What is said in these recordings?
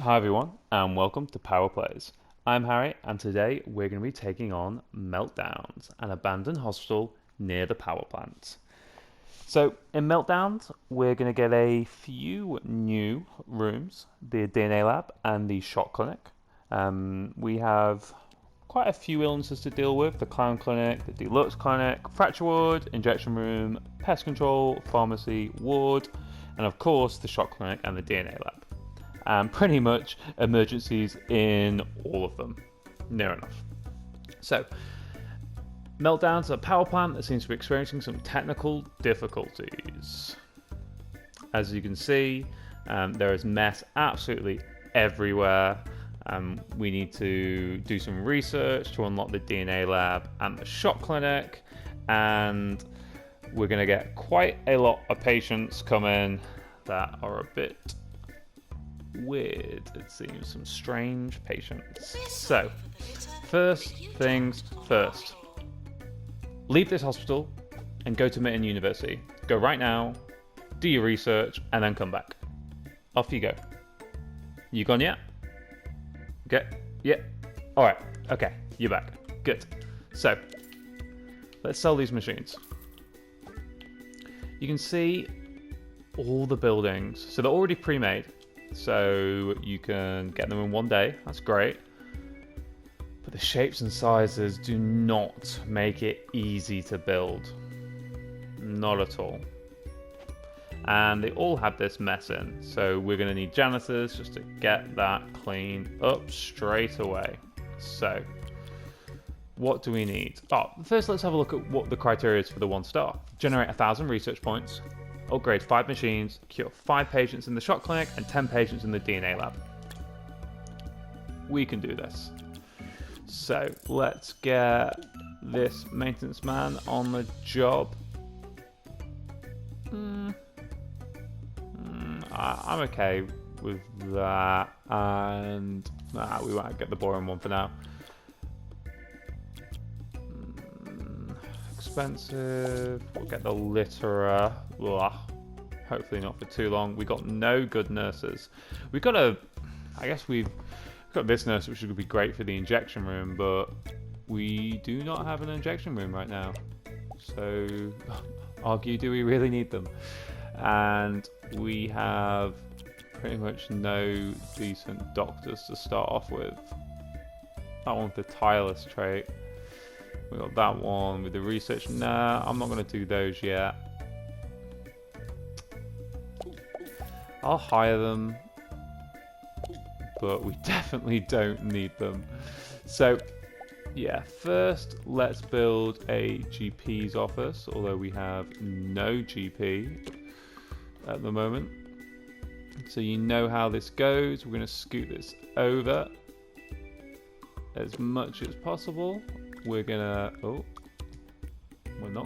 Hi everyone, and welcome to Power Plays. I'm Harry, and today we're going to be taking on Meltdowns, an abandoned hospital near the power plant. So, in Meltdowns, we're going to get a few new rooms: the DNA lab and the shot clinic. We have quite a few illnesses to deal with: the clown clinic, the deluxe clinic, fracture ward, injection room, pest control, pharmacy, ward, and of course the shot clinic and the DNA lab. And pretty much emergencies in all of them. Near enough. So, Meltdown's a power plant that seems to be experiencing some technical difficulties. As you can see, there is mess absolutely everywhere. We need to do some research to unlock the DNA lab and the shot clinic, and we're going to get quite a lot of patients come in that are a bit weird. It seems some strange patients. So, first things first. Leave this hospital and go to Mitten University. Go right now, do your research, and then come back. Off you go. You gone yet? Okay. Yeah. Alright. Okay. You're back. Good. So, let's sell these machines. You can see all the buildings. So they're already pre-made. So you can get them in one day. That's great. But the shapes and sizes do not make it easy to build. Not at all. And they all have this mess in. So we're going to need janitors just to get that cleaned up straight away. So what do we need? First let's have a look at what the criteria is for the 1 star. Generate 1,000 research points. Upgrade 5 machines, cure 5 patients in the shot clinic, and 10 patients in the DNA lab. We can do this. So let's get this maintenance man on the job. I'm okay with that, and we won't get the boring one for now. Expensive. We'll get the litterer. Ugh. Hopefully not for too long. We got no good nurses. We've got we've got this nurse, which would be great for the injection room, but we do not have an injection room right now. So, argue, do we really need them? And we have pretty much no decent doctors to start off with. That one with the tireless trait. We got that one with the research. Nah, I'm not going to do those yet. I'll hire them, but we definitely don't need them. So, yeah, first let's build a GP's office, although we have no GP at the moment. So you know how this goes. We're going to scoot this over as much as possible. We're not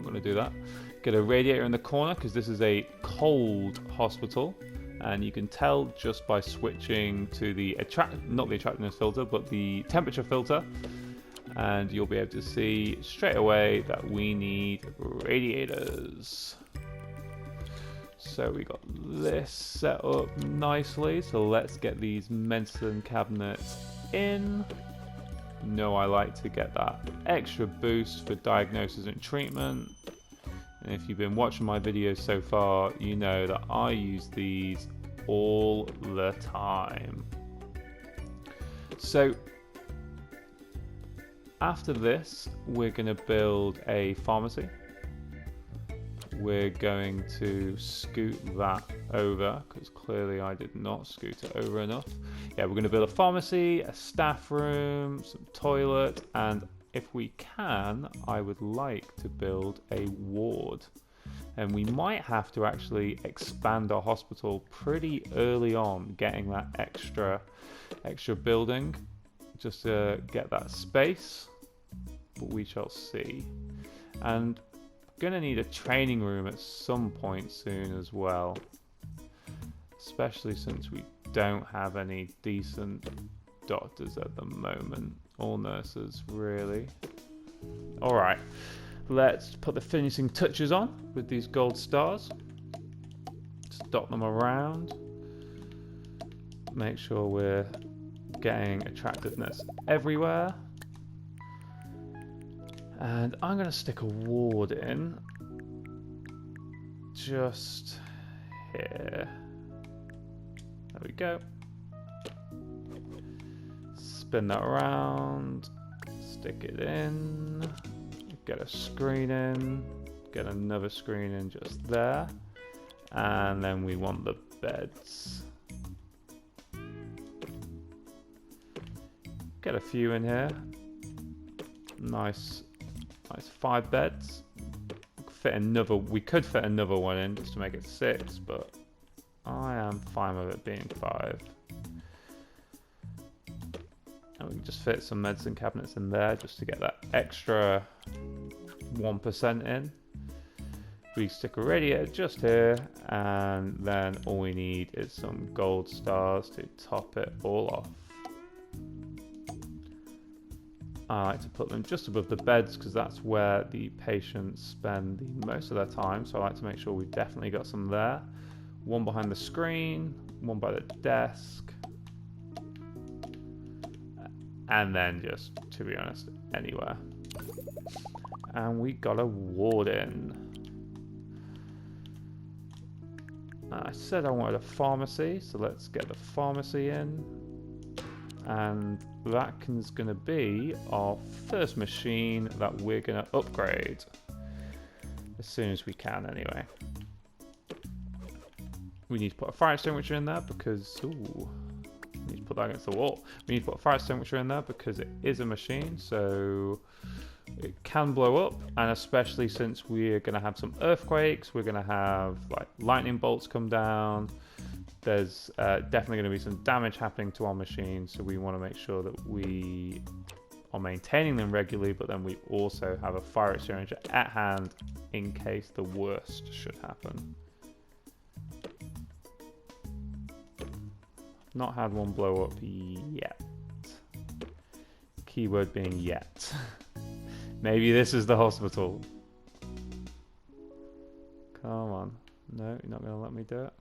gonna do that. Get a radiator in the corner because this is a cold hospital, and you can tell just by switching to the not the attractiveness filter, but the temperature filter, and you'll be able to see straight away that we need radiators. So we got this set up nicely. So let's get these medicine cabinets in. I like to get that extra boost for diagnosis and treatment. And if you've been watching my videos so far, you know that I use these all the time. So after this, we're going to build a pharmacy. We're going to scoot that over because clearly I did not scoot it over enough. Yeah, we're going to build a pharmacy, a staff room, some toilet, and if we can, I would like to build a ward. And we might have to actually expand our hospital pretty early on, getting that extra building just to get that space, but we shall see. And gonna need a training room at some point soon as well, especially since we don't have any decent doctors at the moment, or nurses really. Alright, let's put the finishing touches on with these gold stars. Just dot them around. make sure we're getting attractiveness everywhere. And I'm going to stick a ward in just here. There we go. Spin that around, stick it in, get a screen in, get another screen in just there, and then we want the beds. Get a few in here. Nice 5 beds. We could fit another one in just to make it 6, but I am fine with it being 5. And we can just fit some medicine cabinets in there just to get that extra 1% in. We stick a radiator just here, and then all we need is some gold stars to top it all off. I like to put them just above the beds because that's where the patients spend the most of their time, so I like to make sure we've definitely got some there. One behind the screen, one by the desk, and then just, to be honest, anywhere. And we got a ward in. I said I wanted a pharmacy, so let's get the pharmacy in. And that is going to be our first machine that we're going to upgrade. As soon as we can, anyway. We need to put a fire extinguisher in there because... Ooh, we need to put that against the wall. We need to put a fire extinguisher in there because it is a machine, so it can blow up. And especially since we're going to have some earthquakes, we're going to have like lightning bolts come down. There's definitely going to be some damage happening to our machines, so we want to make sure that we are maintaining them regularly, but then we also have a fire extinguisher at hand in case the worst should happen. Not had one blow up yet. Keyword being yet. Maybe this is the hospital. Come on. No, you're not going to let me do it.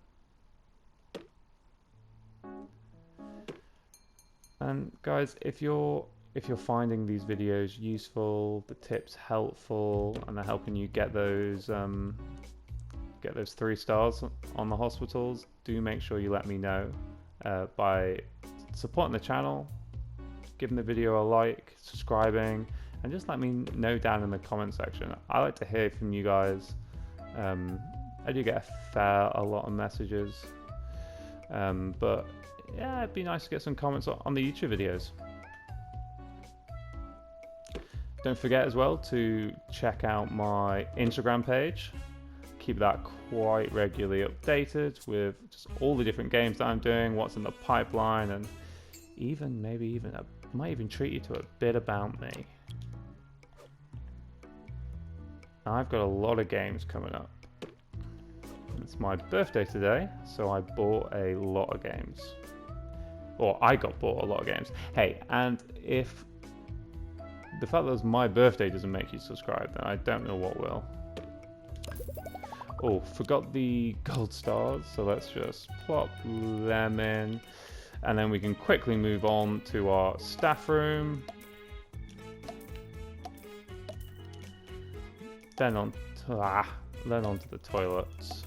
And guys, if you're finding these videos useful, the tips helpful, and they're helping you get those 3 stars on the hospitals, do make sure you let me know by supporting the channel, giving the video a like, subscribing, and just let me know down in the comment section. I like to hear from you guys. I do get a lot of messages, but yeah, it'd be nice to get some comments on the YouTube videos. Don't forget as well to check out my Instagram page. Keep that quite regularly updated with just all the different games that I'm doing, what's in the pipeline, and might even treat you to a bit about me. I've got a lot of games coming up. It's my birthday today, so I bought a lot of games. Or I got bought a lot of games. Hey, and if the fact that it's my birthday doesn't make you subscribe, then I don't know what will. Oh, forgot the gold stars, so let's just plop them in. And then we can quickly move on to our staff room. Then onto the toilets.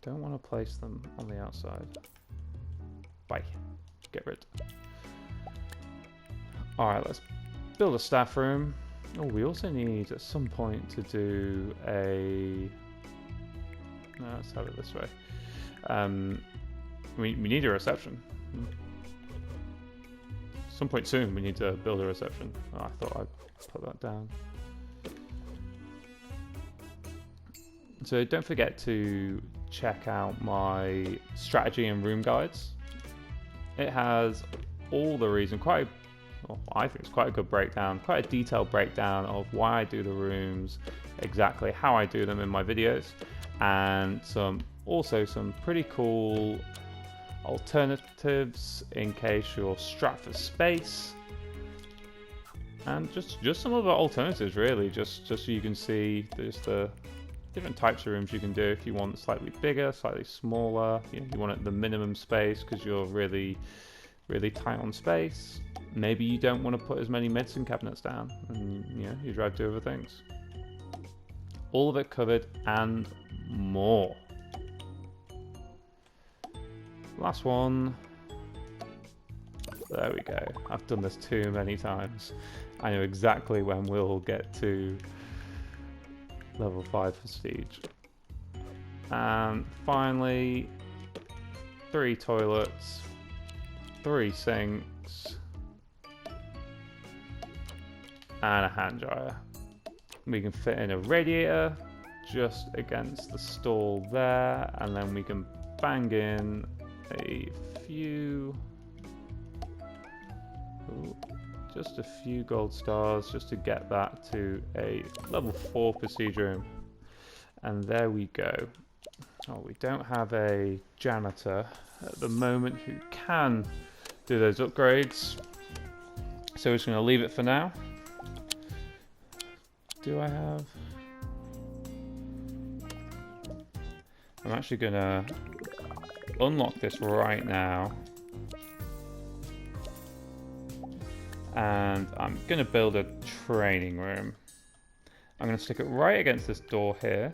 Don't want to place them on the outside. Bye. Get rid. Alright, let's build a staff room. Oh, we also need at some point to do a... No, let's have it this way. We need a reception. Some point soon we need to build a reception. Oh, I thought I'd put that down. So don't forget to check out my strategy and room guides. It has all the reason, I think it's quite a good breakdown, quite a detailed breakdown of why I do the rooms, exactly how I do them in my videos, and also some pretty cool alternatives in case you're strapped for space, and just some other alternatives really, just so you can see just the different types of rooms you can do. If you want slightly bigger, slightly smaller, you want it the minimum space because you're really tight on space. Maybe you don't want to put as many medicine cabinets down, and you drive to other things. All of it covered and more. Last one. There we go. I've done this too many times. I know exactly when we'll get to level 5 prestige. And finally, 3 toilets, 3 sinks, and a hand dryer. We can fit in a radiator just against the stall there, and then we can bang in a few, just a few gold stars just to get that to a level 4 prestige room. And there we go. Oh, we don't have a janitor at the moment who can do those upgrades, so we're just going to leave it for now. Do I have? I'm actually going to unlock this right now. And I'm going to build a training room. I'm going to stick it right against this door here.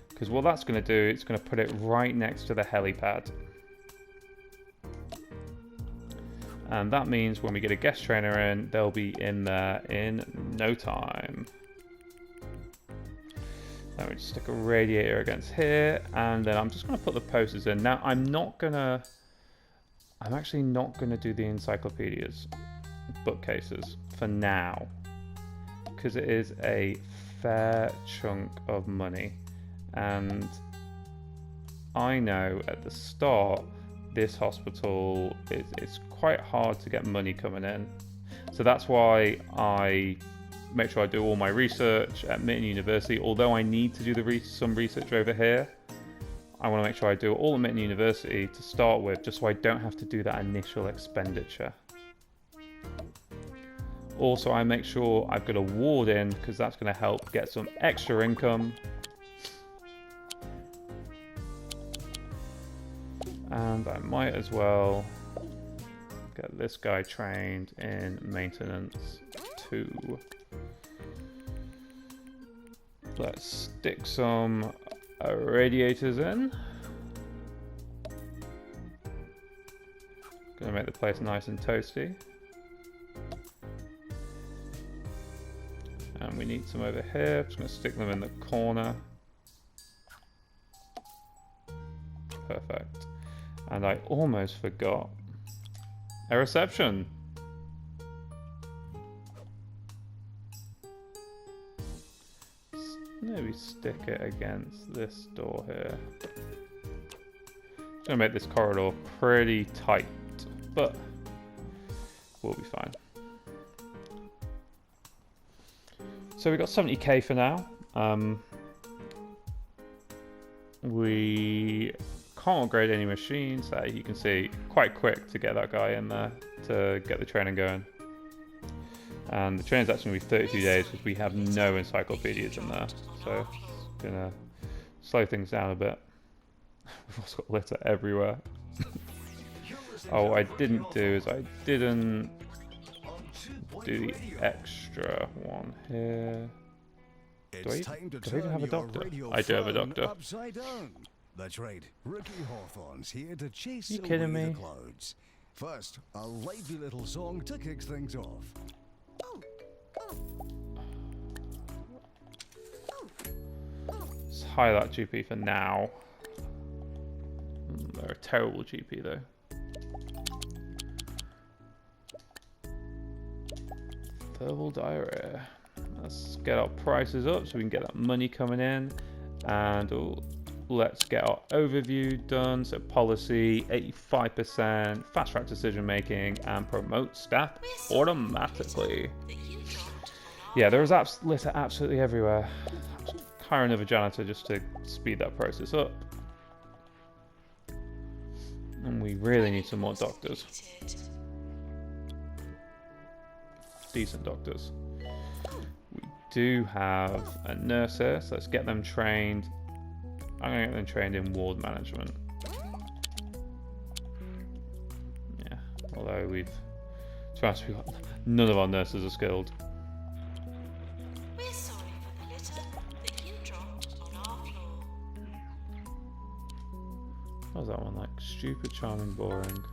Because what that's going to do, it's going to put it right next to the helipad. And that means when we get a guest trainer in, they'll be in there in no time. Now we just stick a radiator against here, and then I'm just going to put the posters in. Now I'm actually not going to do the encyclopedias, bookcases, for now. Because it is a fair chunk of money. And I know at the start, this hospital, it's quite hard to get money coming in. So that's why I make sure I do all my research at Mitten University. Although I need to do some research over here, I want to make sure I do it all at Mitten University to start with, just so I don't have to do that initial expenditure. Also, I make sure I've got a ward in, because that's going to help get some extra income. And I might as well get this guy trained in maintenance too. Let's stick some radiators in. Gonna make the place nice and toasty. And we need some over here. I'm just gonna stick them in the corner. Perfect. And I almost forgot a reception. Maybe stick it against this door here. Gonna make this corridor pretty tight, but we'll be fine. So we got 70k for now. We can't upgrade any machines. You can see quite quick to get that guy in there to get the training going. And the training's actually going to be 32 days because we have no encyclopedias in there. So it's going to slow things down a bit. We've also got litter everywhere. Oh, what I didn't do is I didn't do the extra one here. Do I even have a doctor? I do have a doctor. That's right. Ricky Hawthorne's here to chase You away kidding me? the clouds. First, a lively little song to kick things off. Let's hire that GP for now. They're a terrible GP though. Verbal diarrhea. Let's get our prices up so we can get that money coming in. And let's get our overview done. So policy, 85%, fast track decision making, and promote staff automatically. Yeah, there is litter absolutely everywhere. Hire another janitor just to speed that process up. And we really need some more doctors. Decent doctors. We do have a nurse here, so let's get them trained. I'm going to get them trained in ward management. Yeah, although we've... To be honest, none of our nurses are skilled. We're sorry for the litter that you dropped on our floor. What was that one like? Stupid, charming, boring.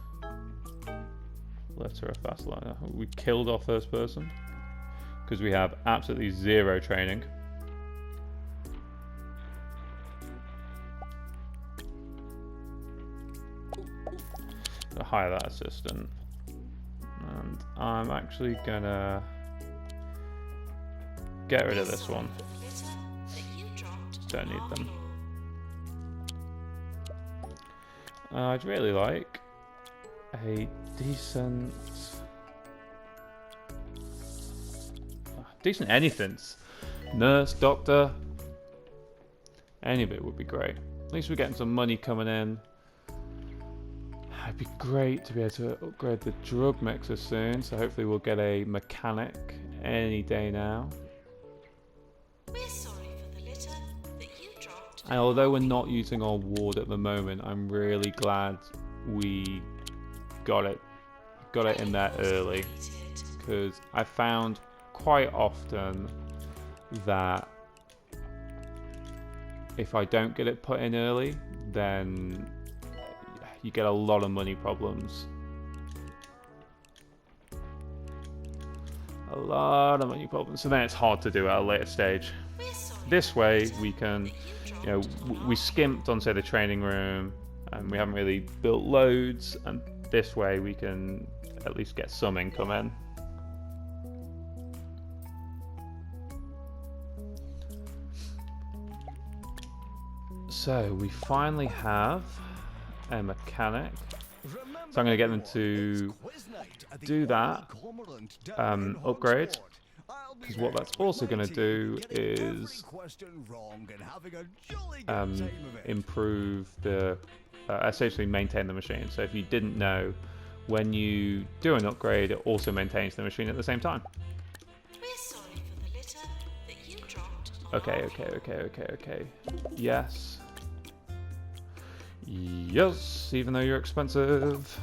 Letter a fast liner. We killed our first person because we have absolutely zero training. Gonna hire that assistant, and I'm actually gonna get rid of this one. Don't need them. I'd really like a decent anything. Nurse, doctor, any of it would be great. At least we're getting some money coming in. It'd be great to be able to upgrade the drug mixer soon, so hopefully we'll get a mechanic any day now. We're sorry for the litter that you dropped. And although we're not using our ward at the moment, I'm really glad we got it in there early, because I found quite often that if I don't get it put in early, then you get a lot of money problems. A lot of money problems. So then it's hard to do at a later stage. This way we can, you know, we skimped on, say, the training room, and we haven't really built loads, and this way we can at least get some income in. So we finally have a mechanic, so I'm going to get them to do that upgrade, because what that's also going to do is improve the essentially maintain the machine. So if you didn't know, when you do an upgrade, it also maintains the machine at the same time. Okay. Yes. Yes, even though you're expensive.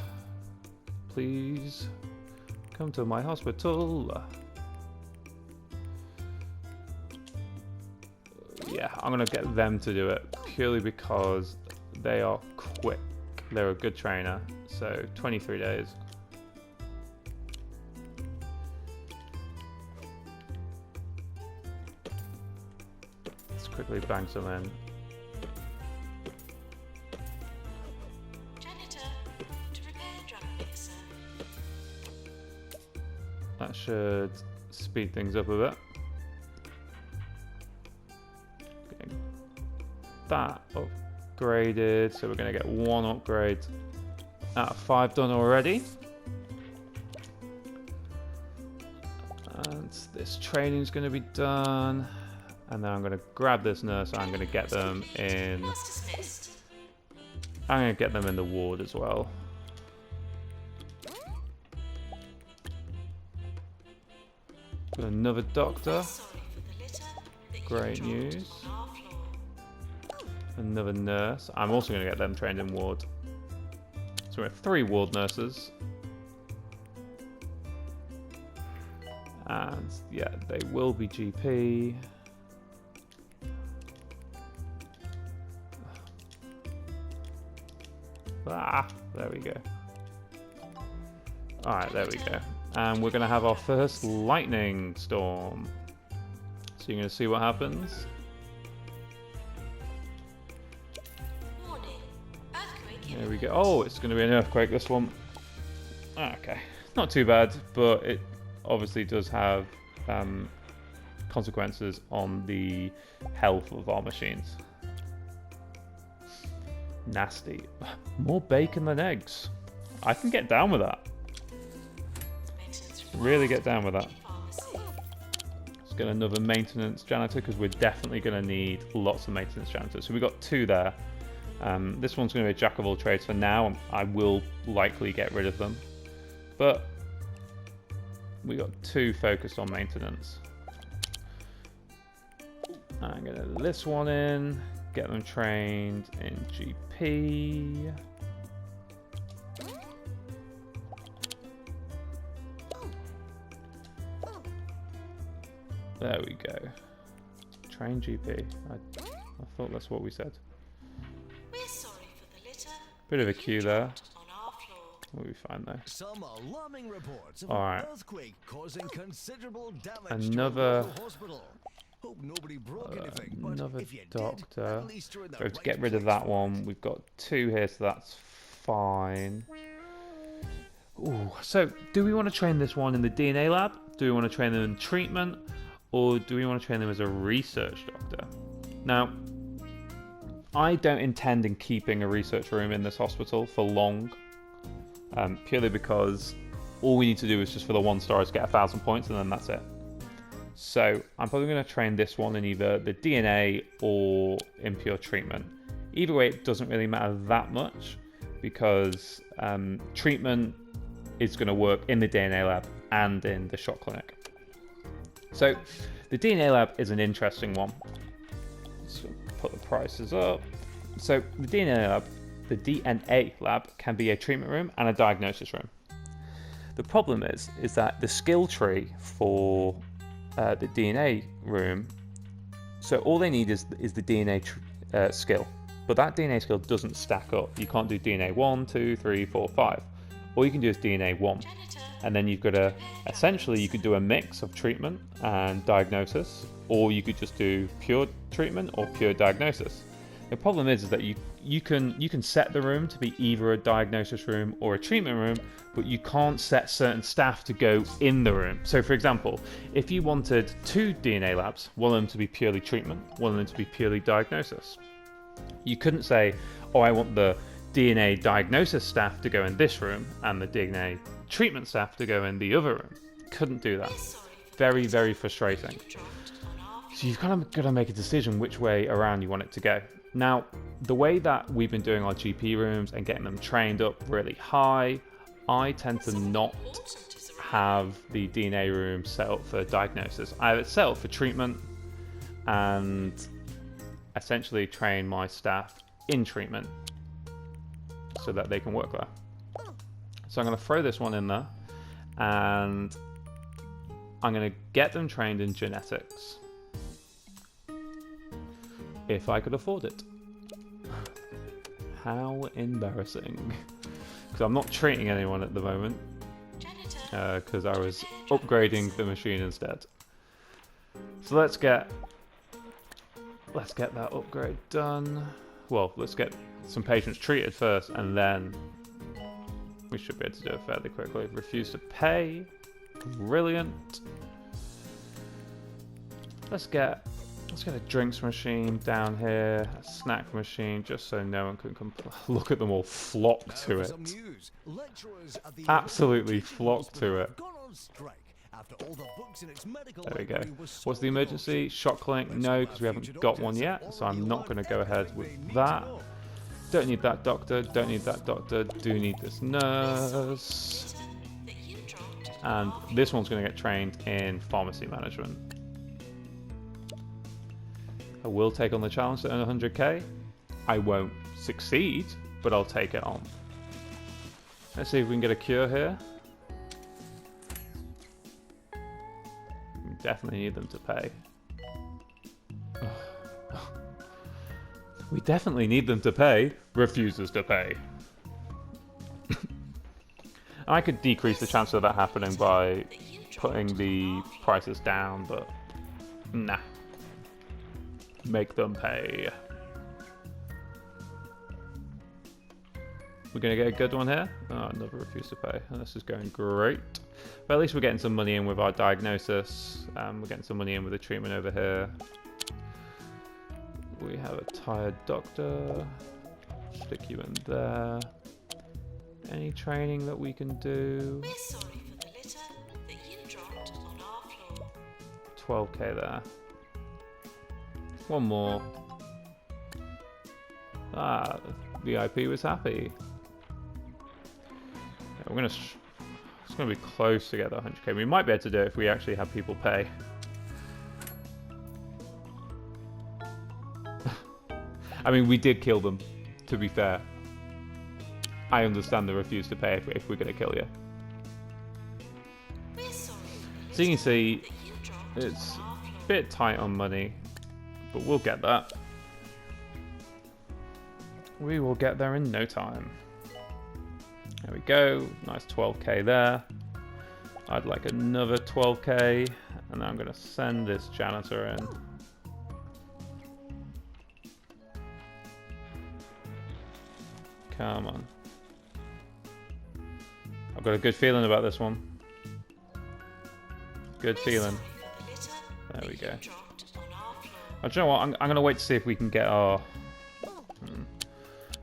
Please come to my hospital. Yeah, I'm gonna get them to do it purely because they are quick. They're a good trainer. So 23 days. Let's quickly bang some in. That should speed things up a bit. Getting that upgraded, so we're going to get 1 upgrade out of 5 done already. And this training is going to be done. And then I'm going to grab this nurse and I'm going to get them in. I'm going to get them in the ward as well. Got another doctor. Great news. Another nurse. I'm also going to get them trained in ward. So we have 3 ward nurses. And yeah, they will be GP. Ah, there we go. Alright, there we go. And we're going to have our first lightning storm. So you're going to see what happens. There we go. Oh, it's going to be an earthquake, this one. Okay. Not too bad, but it obviously does have consequences on the health of our machines. Nasty. More bacon than eggs. I can get down with that. Really get down with that. Let's get another maintenance janitor, because we're definitely going to need lots of maintenance janitors. So we've got 2 there. This one's going to be a jack of all trades for now. I will likely get rid of them. But we got 2 focused on maintenance. I'm going to list one in, get them trained in GP. There we go. Train GP. I thought that's what we said. We're sorry for the litter. Bit of a queue there. On our floor. We'll be fine though. Some alarming reports of Alright. an earthquake causing considerable damage Another- to a local hospital. Hope nobody broke anything, but Another if you doctor. did, at least you're in the So to right get rid of place that for one, it. we've got 2 here, so that's fine. Ooh, so do we want to train this one in the DNA lab? Do we want to train them in treatment? Or do we want to train them as a research doctor? Now, I don't intend in keeping a research room in this hospital for long. Purely because all we need to do is just for the 1 star is get 1,000 points and then that's it. So I'm probably going to train this one in either the DNA or in pure treatment. Either way, it doesn't really matter that much because treatment is going to work in the DNA lab and in the shot clinic. So the DNA lab is an interesting one. So put the prices up. So the DNA lab can be a treatment room and a diagnosis room. The problem is that the skill tree for the DNA room, so all they need is the DNA skill, but that DNA skill doesn't stack up. You can't do DNA 1, 2, 3, 4, 5. All you can do is DNA 1, and then you've got to essentially you could do a mix of treatment and diagnosis, or you could just do pure treatment or pure diagnosis. The problem is that you can set the room to be either a diagnosis room or a treatment room, but you can't set certain staff to go in the room. So for example, if you wanted 2 DNA labs, one of them to be purely treatment, one of them to be purely diagnosis, you couldn't say, oh, I want the DNA diagnosis staff to go in this room and the DNA treatment staff to go in the other room. Couldn't do that. Very, very frustrating. So you've kind of got to make a decision which way around you want it to go. Now, the way that we've been doing our GP rooms and getting them trained up really high, I tend to not have the DNA room set up for diagnosis. I have it set up for treatment and essentially train my staff in treatment so that they can work there. So I'm going to throw this one in there and I'm going to get them trained in genetics. If I could afford it. How embarrassing. Because I'm not treating anyone at the moment. Because I was upgrading the machine instead. So let's get that upgrade done. Well, let's get some patients treated first and then we should be able to do it fairly quickly. Refuse to pay. Brilliant. Let's get a drinks machine down here, a snack machine, just so no one can look at them all flock to it. Absolutely flock to it. There we go. What's the emergency? Shot clinic? No, because we haven't got one yet, so I'm not going to go ahead with that. Don't need that doctor, don't need that doctor, do need this nurse. And this one's going to get trained in pharmacy management. I will take on the challenge to earn 100k. I won't succeed, but I'll take it on. Let's see if we can get a cure here. We definitely need them to pay. We definitely need them to pay. Refuses to pay. I could decrease the chance of that happening by putting the prices down, but nah. Make them pay. We're going to get a good one here. Oh, another refuse to pay. And this is going great. But at least we're getting some money in with our diagnosis. We're getting some money in with the treatment over here. We have a tired doctor. Stick you in there. Any training that we can do? We're sorry for the litter that you dropped on our floor. 12k there. One more. Ah, the VIP was happy. Yeah, it's gonna be close to get that 100k. We might be able to do it if we actually have people pay. I mean, we did kill them, to be fair. I understand the refuse to pay if we're going to kill you. We're sorry for So the you can see, litter that you dropped it's on our a floor. bit tight on money, but we'll get that. We will get there in no time. There we go, nice 12k there. I'd like another 12k, and I'm going to send this janitor in. Come on. I've got a good feeling about this one. Good We're feeling. sorry for the litter There we that go. you dropped on our floor. Oh, do you know what? I'm going to wait to see if we can get our...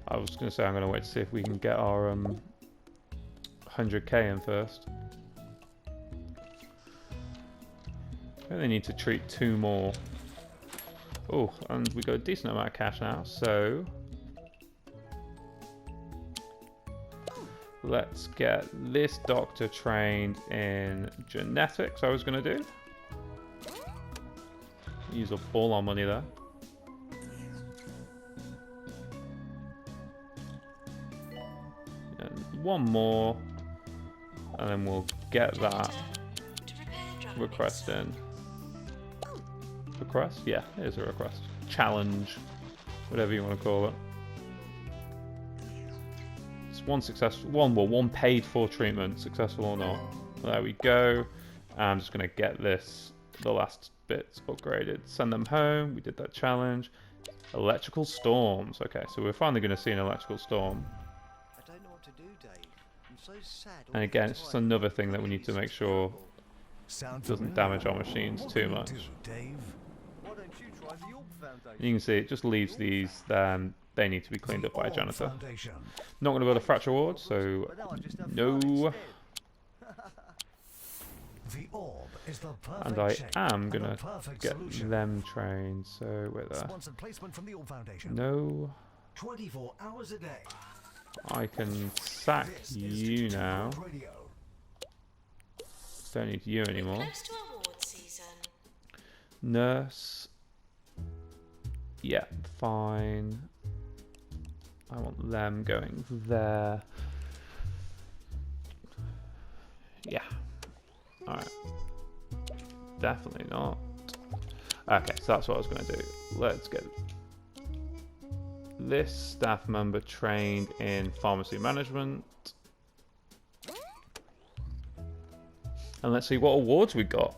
I was going to say I'm going to wait to see if we can get our 100k in first. I only need to treat 2 more. Oh, and we got a decent amount of cash now, so... Let's get this doctor trained in genetics, I was going to do. Use up all our money there. And 1 more, and then we'll get that To repair drug request mixer. in. Request? Yeah, it is a request. Challenge, whatever you want to call it. It's 1 successful, one paid for treatment, successful or not. There we go. I'm just going to get the last bits upgraded. Send them home. We did that challenge. Electrical storms. Okay, so we're finally going to see an electrical storm. I don't know what to do, Dave. I'm so sad. all And the again, it's just time. another thing that we need to make sure Sound doesn't familiar? damage our machines What too can we much. do, Dave? Why don't you try the Orb Foundation? You can see it just leaves these, then they need to be cleaned up by a Orb janitor. Foundation. Not going to build a fracture ward, so But now I just have no. fun instead. The orb is the perfect And I shape am and going the to perfect get solution. them trained, so we're there. Sponsored placement from the Orb Foundation. No, 24 hours a day. I can sack This is you now. Talk Radio. Don't need you anymore. Close to award season. Nurse. Yeah, fine. I want them going there. Yeah. Alright. Definitely not. Okay, so that's what I was going to do. Let's get this staff member trained in pharmacy management. And let's see what awards we got.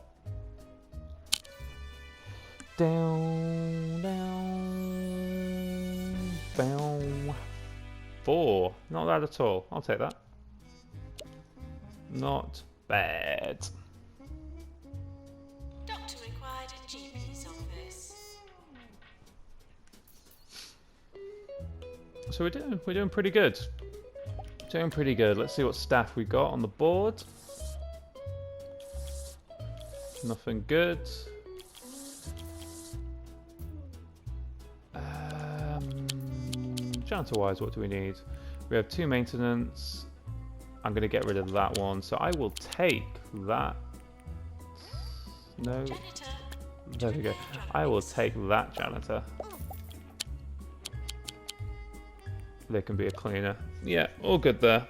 Down, down, down. 4. Not bad at all. I'll take that. Not bad. Doctor required in GP's office. So we're doing pretty good. Doing pretty good. Let's see what staff we got on the board. Nothing good. Janitor-wise, what do we need? We have 2 maintenance. I'm going to get rid of that one, so I will take that. No, Janitor. there we go. I will take that janitor. There can be a cleaner. Yeah, all good there.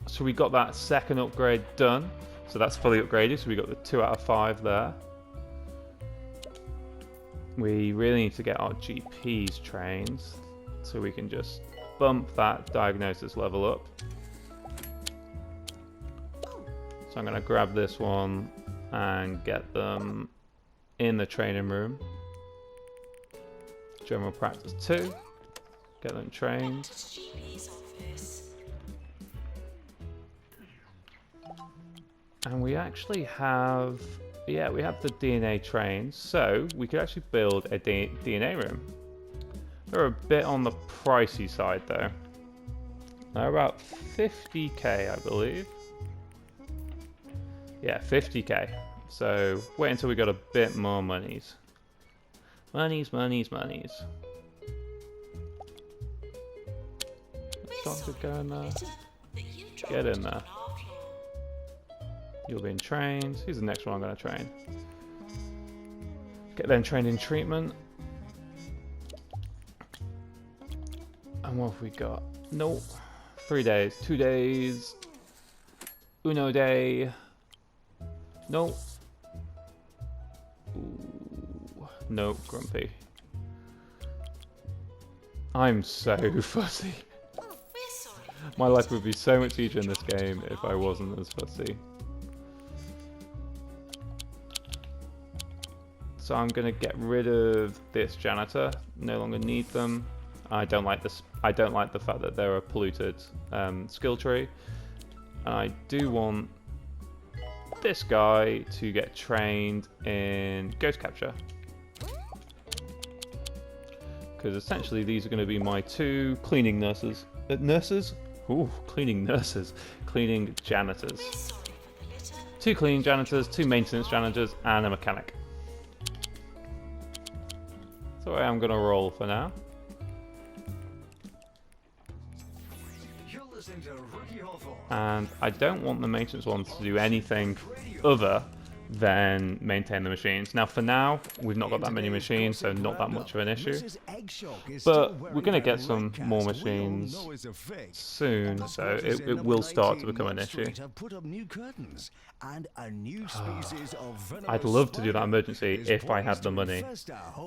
So we got that second upgrade done. So that's fully upgraded. So we got the 2 out of 5 there. We really need to get our GPs trained, so we can just bump that diagnosis level up. So I'm going to grab this one and get them in the training room. General practice 2. Get them trained. Doctor to GP's office. And we actually have... Yeah, we have the DNA trained, so we could actually build a DNA room. They're a bit on the pricey side though. They're about 50k, I believe. Yeah, 50k. So wait until we got a bit more monies. Monies. We're Doctor, sorry go in for the there. litter that you Get in dropped there. on our floor. You're being trained. Who's the next one I'm going to train? Get them trained in treatment. And what have we got? No. 3 days. 2 days. Uno day. No. Ooh. No, grumpy. I'm so fussy. We're sorry for the My life litter would be so much that you easier in this dropped game on if our I field. wasn't as fussy. So I'm gonna get rid of this janitor. No longer need them. I don't like this. I don't like the fact that they're a polluted skill tree. And I do want this guy to get trained in ghost capture. Because essentially these are going to be my 2 cleaning nurses. Nurses? Ooh, cleaning nurses. Cleaning janitors. We're sorry for the litter 2 cleaning janitors, 2 maintenance janitors, and a mechanic. So I am going to roll for now. You're listening to Rookie Hawthorne. And I don't want the maintenance ones to do anything other than maintain the machines. Now for now, we've not got that many machines, so not that much of an issue. But we're going to get some more machines soon, so it will start to become an issue. I'd love to do that emergency if I had the money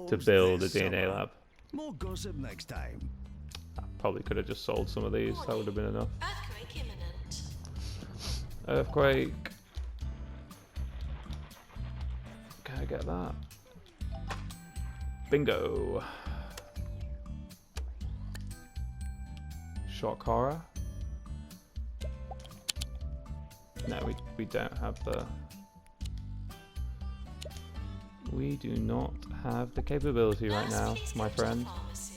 to build a DNA lab. More gossip next time. Probably could have just sold some of these, that would have been enough. earthquake imminent. Earthquake. Can I get that? Bingo. Shock horror. No, we don't have the... We do not have the capability right Nurse, now, please my go to the friend. pharmacy.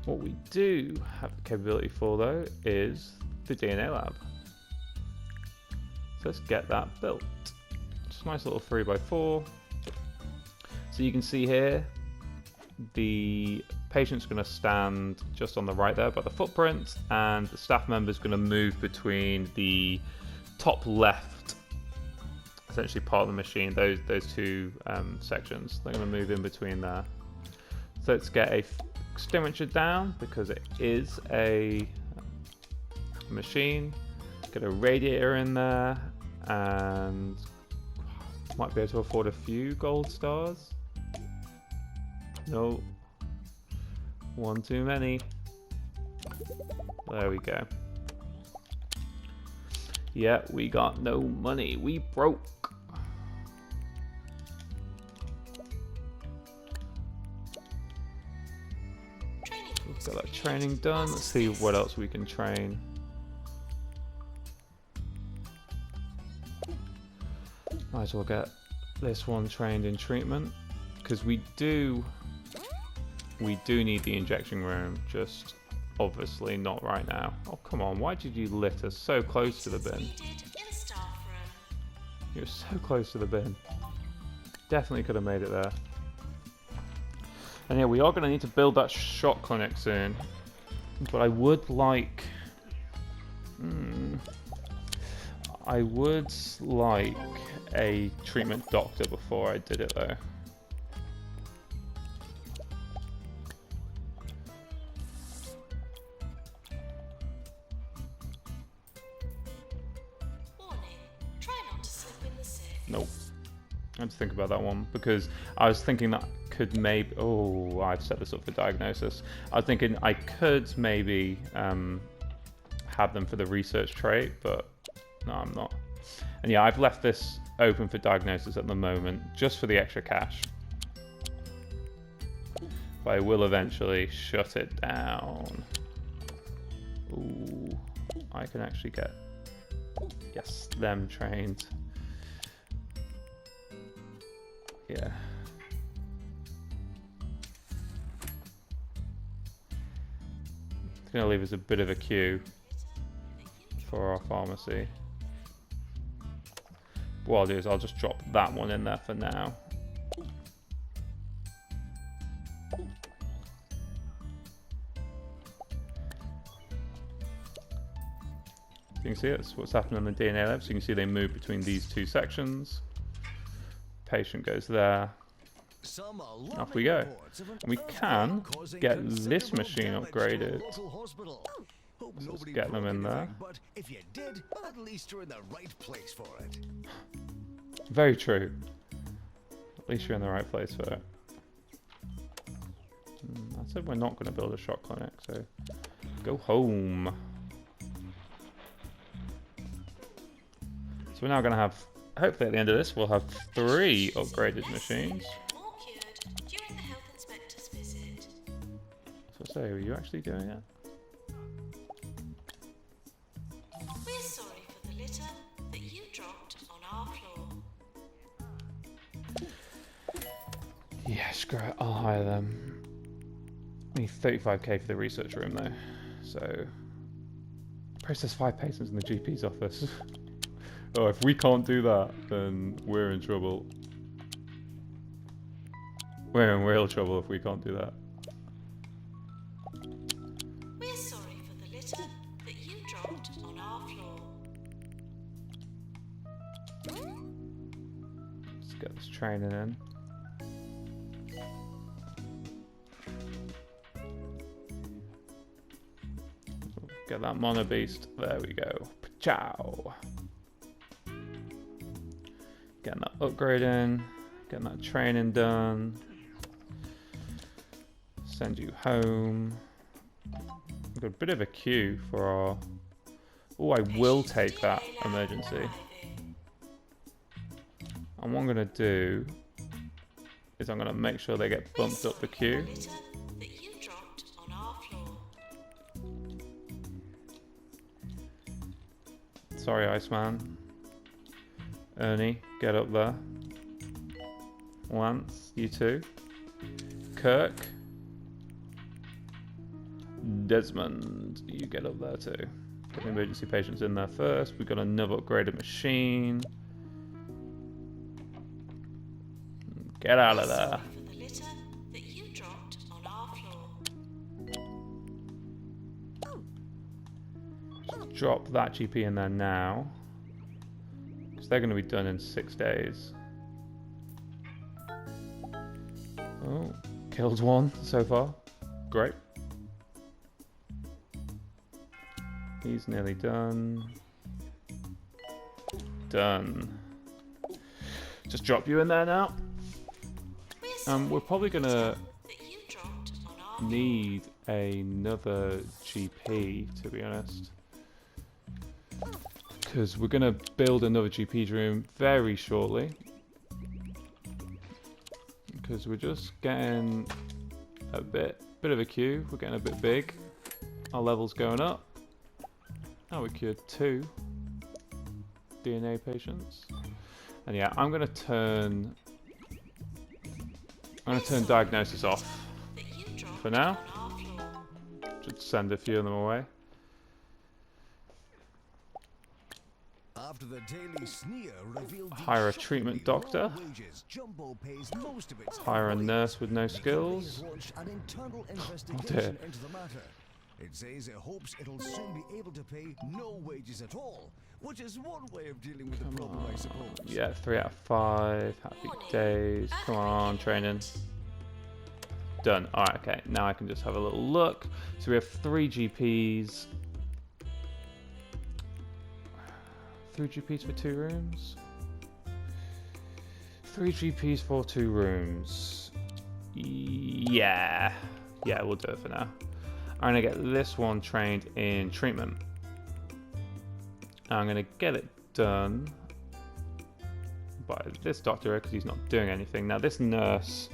What we do have the capability for, though, is the DNA lab. So let's get that built. Just a nice little 3x4. So you can see here, the patient's going to stand just on the right there by the footprint, and the staff member's going to move between the top left, essentially part of the machine, those 2 sections. They're going to move in between there. So let's get a extinguisher down, because it is a machine. Get a radiator in there, and might be able to afford a few gold stars. No, one too many. There we go. Yeah, we got no money. We broke. Training We've course got that complete. training done. Let's see what else we can train. Might as well get this one trained in treatment, because we do need the injection room, just obviously not right now. Oh come on, why did you litter so close to the bin? Needed in staff room. You're so close to the bin. Definitely could have made it there. And yeah, we are going to need to build that shot clinic soon, but I would like... I would like a treatment doctor before I did it though. Warning. Try not to slip in the sieve. Nope. I had to think about that one, because I was thinking that could maybe... Oh, I've set this up for diagnosis. I was thinking I could maybe have them for the research trait, but no, I'm not. And yeah, I've left this open for diagnosis at the moment, just for the extra cash. But I will eventually shut it down. Ooh, I can actually get, yes, them trained. Yeah. It's going to leave us a bit of a queue for our pharmacy. What I'll do is I'll just drop that one in there for now. You can see it's what's happening on the DNA lab. So you can see they move between these 2 sections. Patient goes there. Some Off we go. And we can get this machine upgraded. So let's get them in there. But if you did, at least you're in the right place for it. Very true. At least you're in the right place for it. I said we're not going to build a shock clinic, so go home. So we're now going to have, hopefully at the end of this, we'll have 3 upgraded machines. More cured during the health inspector's visit. So are you actually doing it? We're sorry for the litter that you dropped on our floor. Yeah, screw it. I'll hire them. I need 35k for the research room though. So process 5 patients in the GP's office. Oh, if we can't do that, then we're in trouble. We're in real trouble if we can't do that. We're sorry for the litter that you dropped on our floor. Let's get this training in. Get that mono beast. There we go. Ciao. Getting that upgrading. Getting that training done. Send you home. We've got a bit of a queue for our... Oh, I will take that emergency. And what I'm going to do is I'm going to make sure they get bumped up the queue. Sorry, Iceman. Ernie, get up there. Lance, you too. Kirk. Desmond, you get up there too. Get the emergency patients in there first. We've got another upgraded machine. Get out of there. Drop that GP in there now, because they're going to be done in 6 days. Oh, killed one so far. Great. He's nearly done. Done. Just drop you in there now. We're probably going to need another GP, to be honest. Because we're going to build another GP room very shortly. Because we're just getting a bit of a queue. We're getting a bit big. Our level's going up. Oh, we cured 2 DNA patients. And yeah, I'm going to turn diagnosis off for now. Just send a few of them away. After the Daily Sneer revealed Hire a treatment doctor. wages, Jumbo pays most of its Hire a nurse with no skills. launched an internal dear. investigation into the matter. It says it hopes it'll soon be able to pay no wages at all, which is one way of dealing with the problem, I suppose. Yeah, 3 out of 5. Happy days. Come on, training. Done. Alright, okay. Now I can just have a little look. So we have 3 GPs. 3 GPs for 2 rooms. 3 GPs for 2 rooms. Yeah. Yeah, we'll do it for now. I'm going to get this one trained in treatment. I'm going to get it done by this doctor because he's not doing anything. Now this nurse,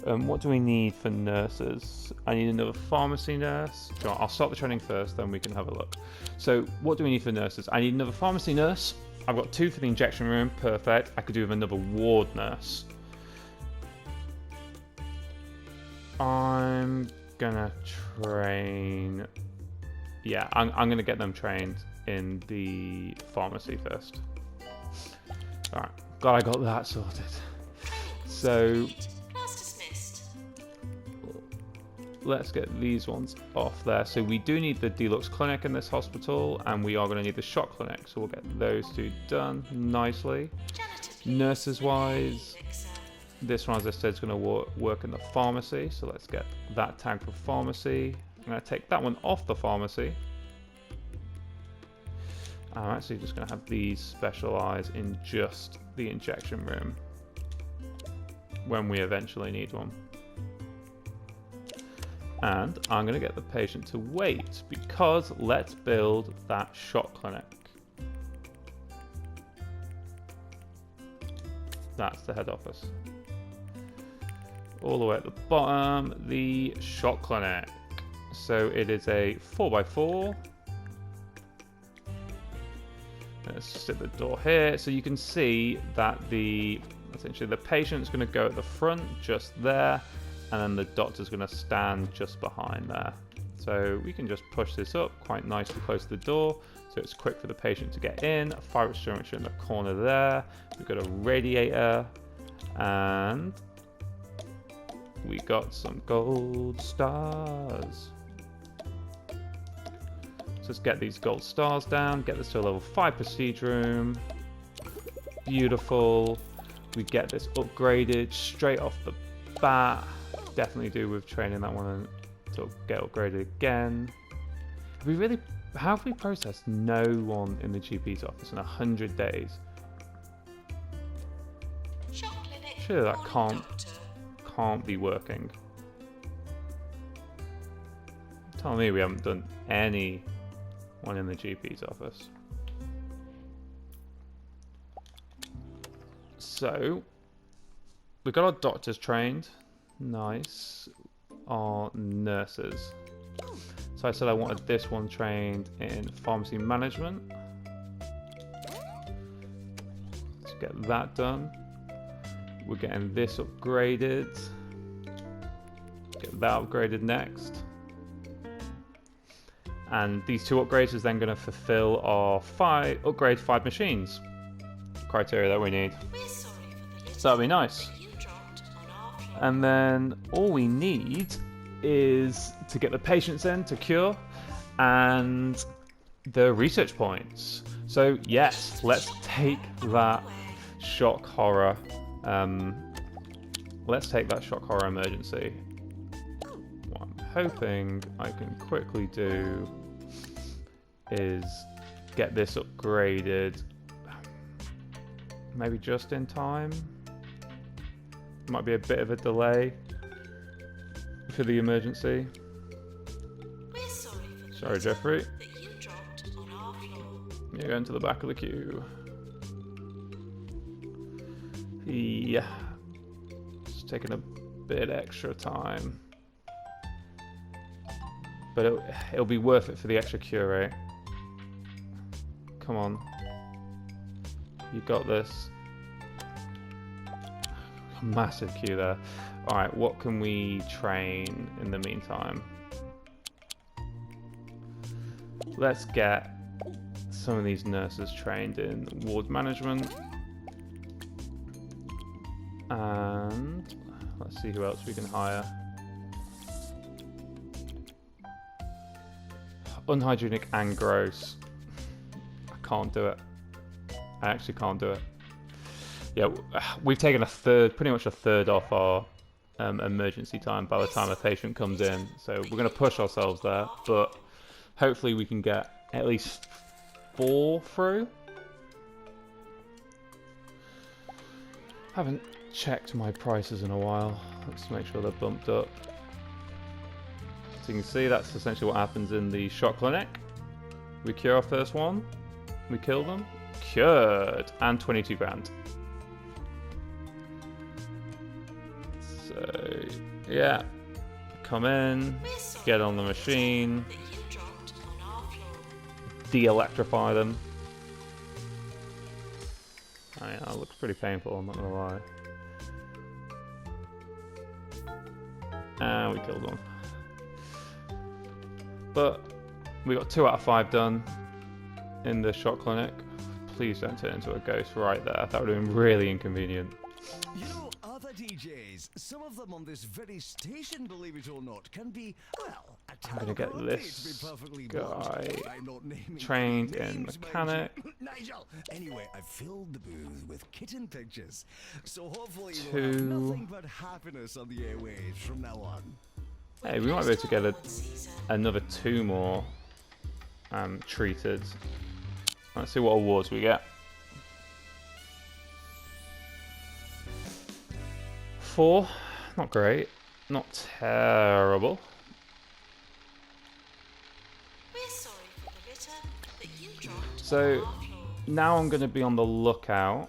what do we need for nurses? I need another pharmacy nurse. I'll start the training first, then we can have a look. So what do we need for nurses? I need another pharmacy nurse. I've got 2 for the injection room. Perfect. I could do with another ward nurse. I'm gonna train... Yeah, I'm gonna get them trained in the pharmacy first. Alright, glad I got that sorted. So... let's get these ones off there. So we do need the deluxe clinic in this hospital, and we are going to need the shock clinic. So we'll get those 2 done nicely. Nurses wise, This one, as I said, is going to work in the pharmacy. So let's get that tag for pharmacy. I'm going to take that one off the pharmacy. I'm actually just going to have these specialize in just the injection room when we eventually need one. And I'm going to get the patient to wait because let's build that shot clinic. That's the head office. All the way at the bottom, the shot clinic. So it is a 4x4. Let's just hit the door here. So you can see that essentially the patient's going to go at the front, just there, and then the doctor's going to stand just behind there. So we can just push this up quite nicely close to the door, so it's quick for the patient to get in. A fire extinguisher in the corner there. We've got a radiator, and we got some gold stars. So let's get these gold stars down, get this to a level 5 prestige room. Beautiful. We get this upgraded straight off the bat. Definitely do with training that one to get upgraded again. How have we processed no one in the GP's office in 100 days? Surely that can't be working. Tell me we haven't done any one in the GP's office. So we got our doctors trained. Nice. Our nurses. So I said I wanted this one trained in pharmacy management. Let's get that done. We're getting this upgraded. Get that upgraded next. And these two upgrades is then going to fulfill our upgrade 5 machines criteria that we need. So that'll be nice. And then all we need is to get the patients in to cure and the research points. So yes, let's take that shock horror. Let's take that shock horror emergency. What I'm hoping I can quickly do is get this upgraded, maybe just in time. Might be a bit of a delay for the emergency. Sorry, Jeffrey. You're going to the back of the queue. Yeah. It's taking a bit extra time. But it'll be worth it for the extra cure rate. Come on. You got this. Massive queue there. Alright, what can we train in the meantime? Let's get some of these nurses trained in ward management. And let's see who else we can hire. Unhygienic and gross. I can't do it. I actually can't do it. Yeah, we've taken pretty much a third off our emergency time by the time a patient comes in. So we're going to push ourselves there, but hopefully we can get at least 4 through. Haven't checked my prices in a while. Let's make sure they're bumped up. So you can see that's essentially what happens in the shot clinic. We cure our first one. We kill them. Cured. And 22 grand. So, yeah. Come in. Get on the machine. De-electrify them. Oh yeah, that looks pretty painful, I'm not gonna lie. And we killed one. But we got 2 out of 5 done in the shot clinic. Please don't turn into a ghost right there. That would have been really inconvenient. You know, other DJs some of them on this very station, believe it or not, can be, well, a I'm gonna get tad grumpy, this to be perfectly guy blunt. I'm not naming trained any in names, mind mechanic. you. Nigel! Anyway, I filled the booth with kitten pictures, so hopefully we'll Two. have nothing but happiness on the airwaves from now on. Hey, we might be able to get another 2 more treated. Let's see what awards we get. 4, not great, not terrible. We're sorry for the litter that you dropped So on our floor. now I'm going to be on the lookout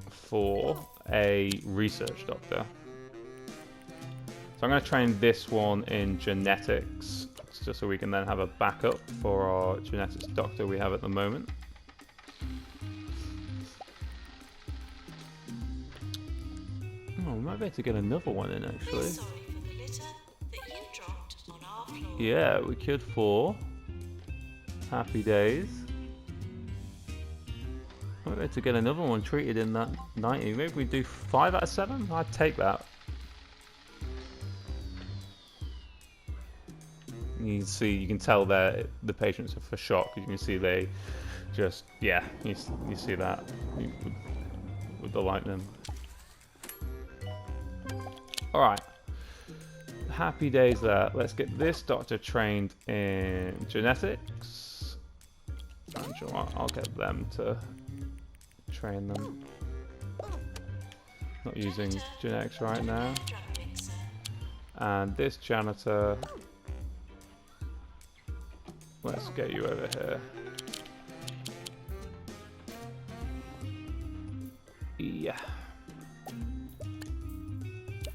for a research doctor. So I'm going to train this one in genetics, just so we can then have a backup for our genetics doctor we have at the moment. Oh, we might be able to get another one in We're actually. sorry for the litter that you dropped on our floor. Yeah, we could 4. Happy days. Might be able to get another one treated in that 90. Maybe we do 5 out of 7? I'd take that. You can tell that the patients are for shock. You can see they just, yeah, you see that with the lightning. Alright, happy days there. Let's get this doctor trained in genetics. I'm sure I'll get them to train them. Not using genetics right now. Drug mixer. And this janitor, let's get you over here. Yeah.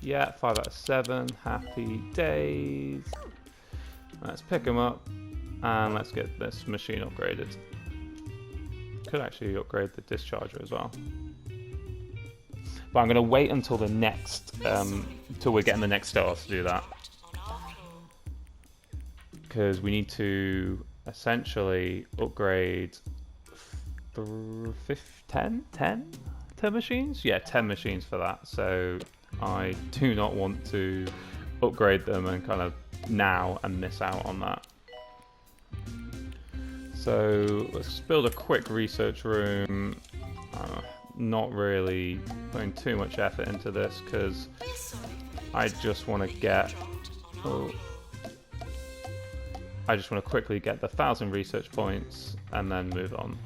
Yeah, 5 out of 7. Happy days. Let's pick them up and let's get this machine upgraded. Could actually upgrade the discharger as well. But I'm going to wait until the next, until we're getting the next star to do that. On our floor. Because we need to essentially upgrade 10 machines? Yeah, 10 machines for that. So I do not want to upgrade them and kind of now and miss out on that. So let's build a quick research room. Not really putting too much effort into this because We're sorry for the I litter just want that to you get dropped on our oh, floor. I just want to quickly get the 1,000 research points and then move on.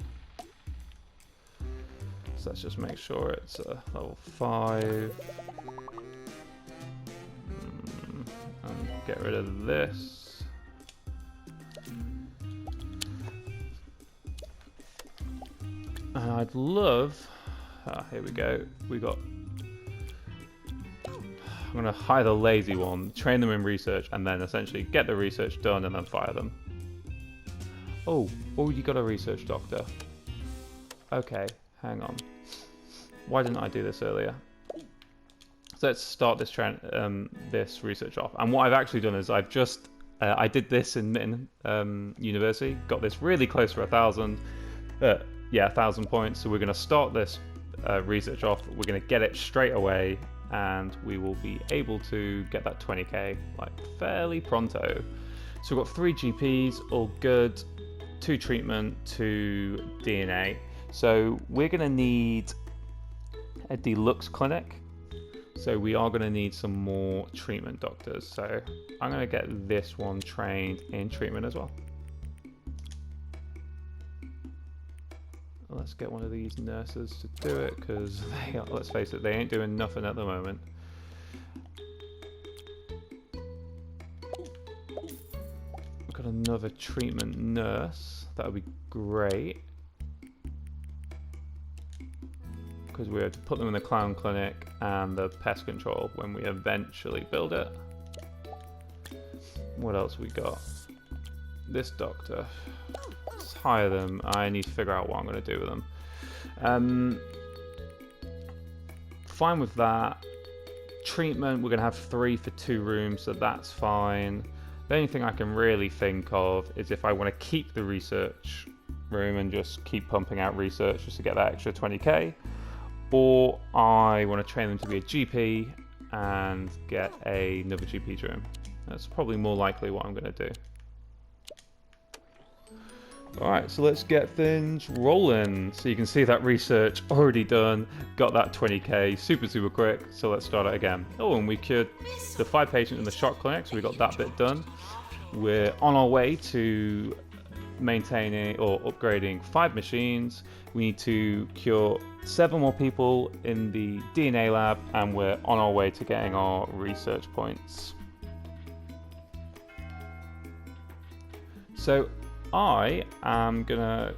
So let's just make sure it's a level 5. And get rid of this. And I'd love... here we go. I'm going to hire the lazy one, train them in research, and then essentially get the research done and then fire them. Oh, you got a research doctor. Okay, hang on. Why didn't I do this earlier? So let's start this this research off. And what I've actually done is I've just I did this in Mitten University, got this really close for 1,000. 1,000 points. So we're going to start this research off. We're going to get it straight away, and we will be able to get that 20k like fairly pronto. So we've got 3 GPs, all good. 2 treatment, 2 DNA. So we're going to need a deluxe clinic. So we are going to need some more treatment doctors. So I'm going to get this one trained in treatment as well. Let's get one of these nurses to do it because, let's face it, they ain't doing nothing at the moment. We've got another treatment nurse. That would be great. Because we have to put them in the clown clinic and the pest control when we eventually build it. What else we got? This doctor. Let's hire them. I need to figure out what I'm going to do with them. Fine with that. Treatment, we're going to have 3 for 2 rooms, so that's fine. The only thing I can really think of is if I want to keep the research room and just keep pumping out research just to get that extra 20k. Or I want to train them to be a GP and get another GP room. That's probably more likely what I'm going to do. Alright, so let's get things rolling. So you can see that research already done, got that 20k super quick, so let's start it again. Oh, and we cured the 5 patients in the shock clinic, so we got that bit done. We're on our way to maintaining or upgrading 5 machines. We need to cure 7 more people in the DNA lab, and we're on our way to getting our research points. So I am gonna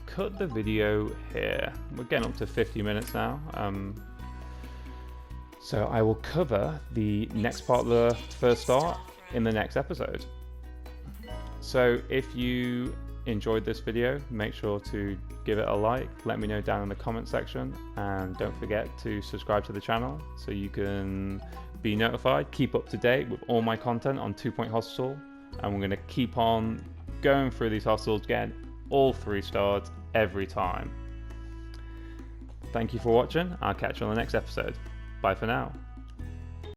cut the video here. We're getting up to 50 minutes now. So I will cover the next part of the first start in the next episode. So if you enjoyed this video, make sure to give it a like, let me know down in the comment section, and don't forget to subscribe to the channel so you can be notified, keep up to date with all my content on 2 Point Hospital, and we're going to keep on going through these hospitals, getting all 3 stars every time. Thank you for watching. I'll catch you on the next episode. Bye for now.